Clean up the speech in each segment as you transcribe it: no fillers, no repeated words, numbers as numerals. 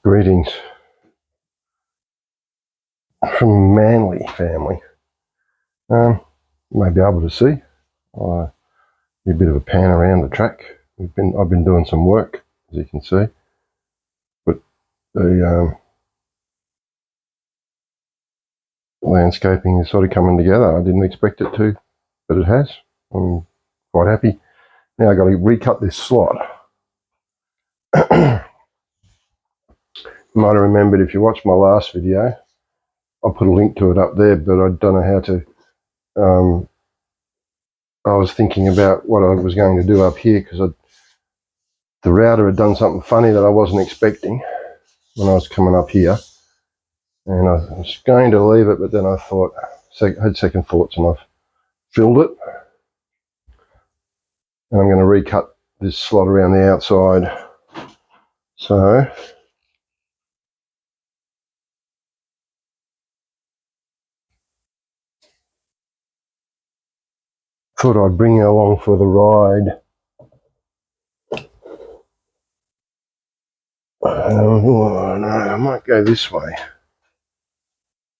Greetings from Manly family. You may be able to see a bit of a pan around the track. I've been doing some work, as you can see, but the landscaping is sort of coming together. I didn't expect it to, but it has. I'm quite happy. Now I've got to recut this slot. You might have remembered, if you watched my last video, I put a link to it up there, but I don't know how to. I was thinking about what I was going to do up here, because the router had done something funny that I wasn't expecting when I was coming up here, and I was going to leave it, but then I thought, had second thoughts, and I've filled it, and I'm going to recut this slot around the outside. So thought I'd bring you along for the ride. Oh no, I might go this way,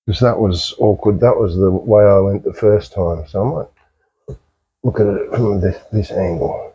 because that was awkward. That was the way I went the first time, so I might look at it from this angle.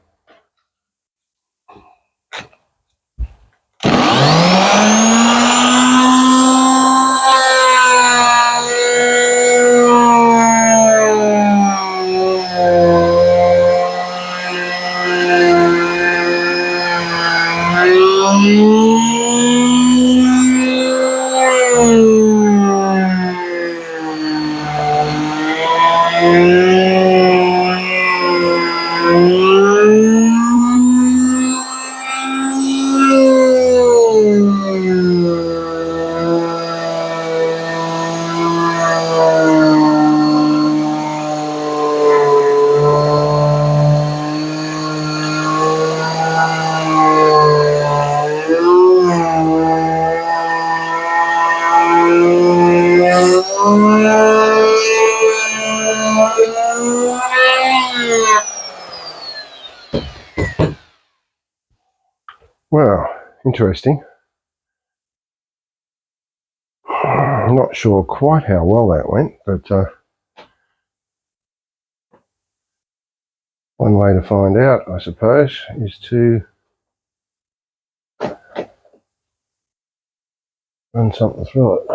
Well, interesting. I'm not sure quite how well that went, but one way to find out, I suppose, is to run something through it.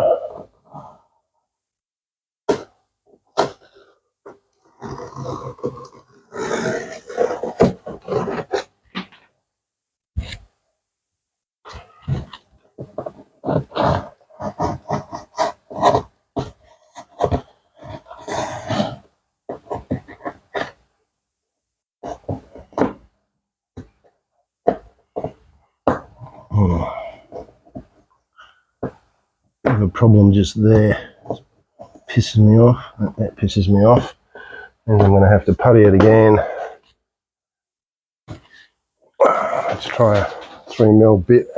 The problem just there pisses me off. That pisses me off, and I'm going to have to putty it again. Let's try a 3mm bit.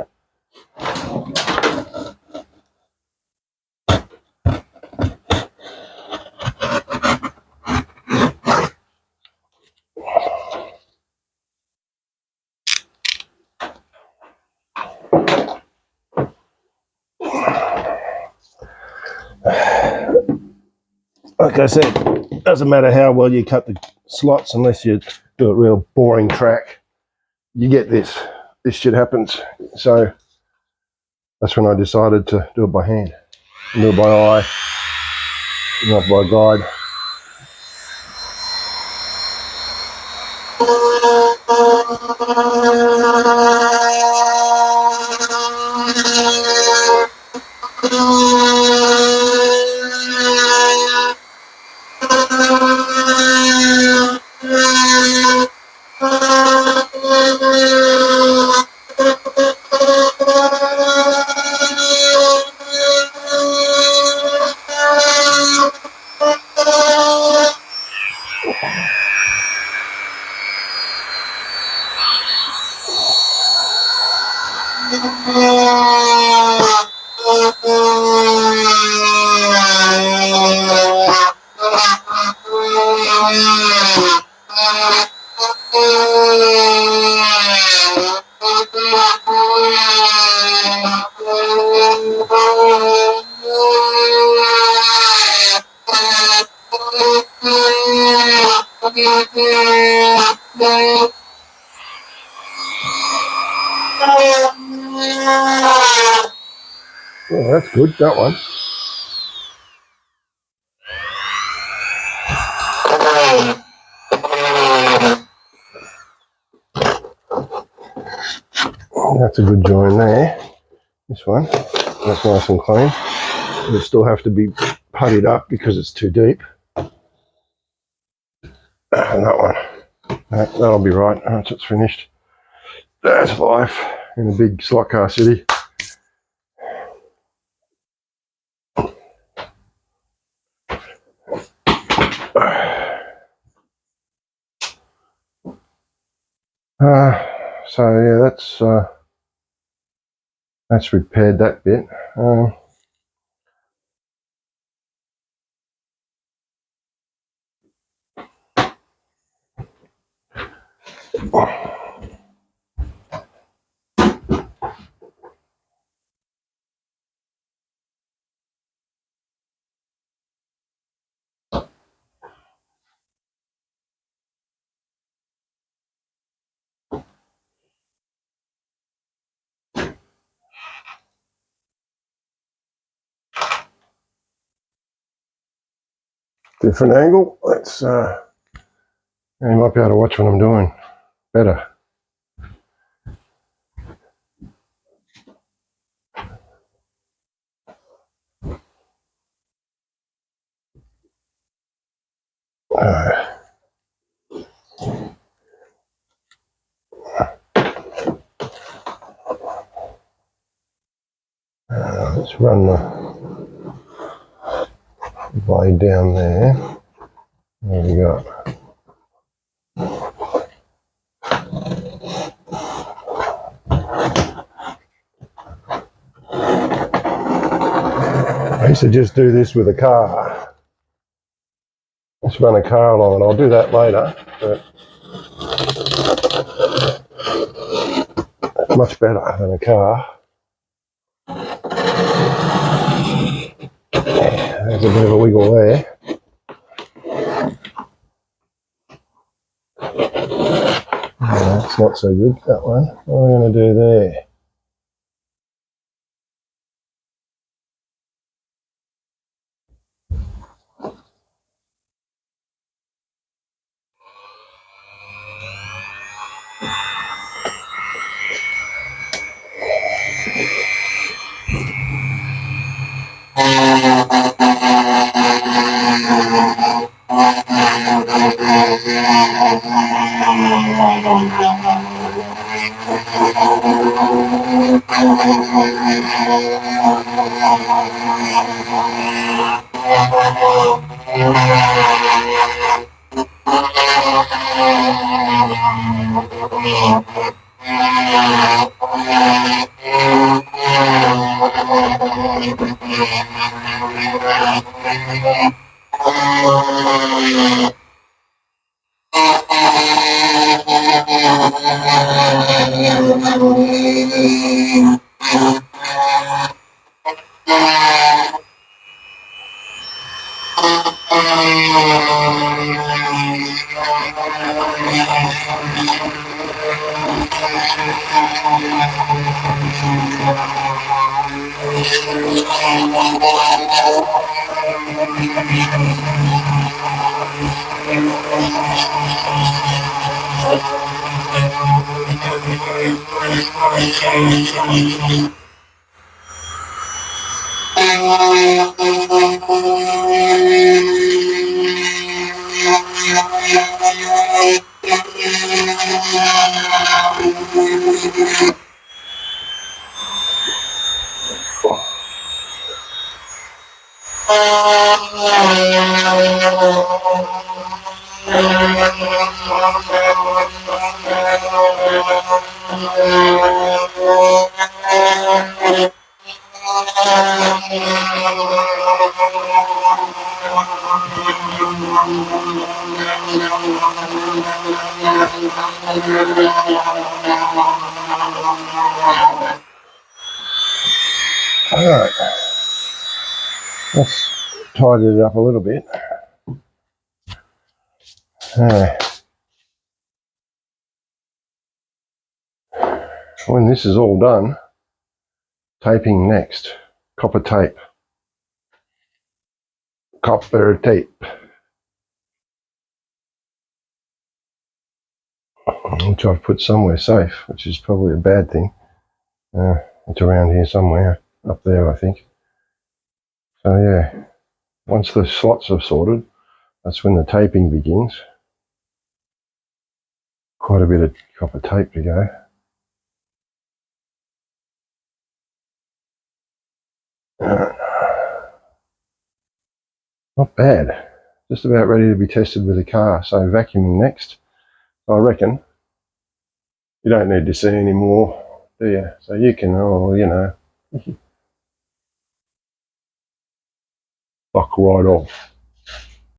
Like I said, doesn't matter how well you cut the slots, unless you do a real boring track, you get this. This shit happens. So that's when I decided to do it by hand, do it by eye, not by guide. Oh, that's good, that one. That's a good join there. This one, that's nice and clean. It'll still have to be puttied up because it's too deep. And that one, that'll be right once it's finished. That's life in a big slot car city. So yeah, that's repaired that bit. Different angle. Let's you might be able to watch what I'm doing better. Let's run the blade down there. There we go. I used to just do this with a car. Let's run a car along, and I'll do that later. But it's much better than a car. There's a bit of a wiggle there. That's not so good, that one. What are we going to do there? Alright, let's tidy it up a little bit. When this is all done, taping next. Copper tape. Copper tape. Which I've put somewhere safe, which is probably a bad thing. It's around here somewhere, up there I think. So yeah, once the slots are sorted, that's when the taping begins. Quite a bit of copper tape to go. Not bad. Just about ready to be tested with the car. So vacuuming next. I reckon you don't need to see any more, do you? So you can, fuck right off.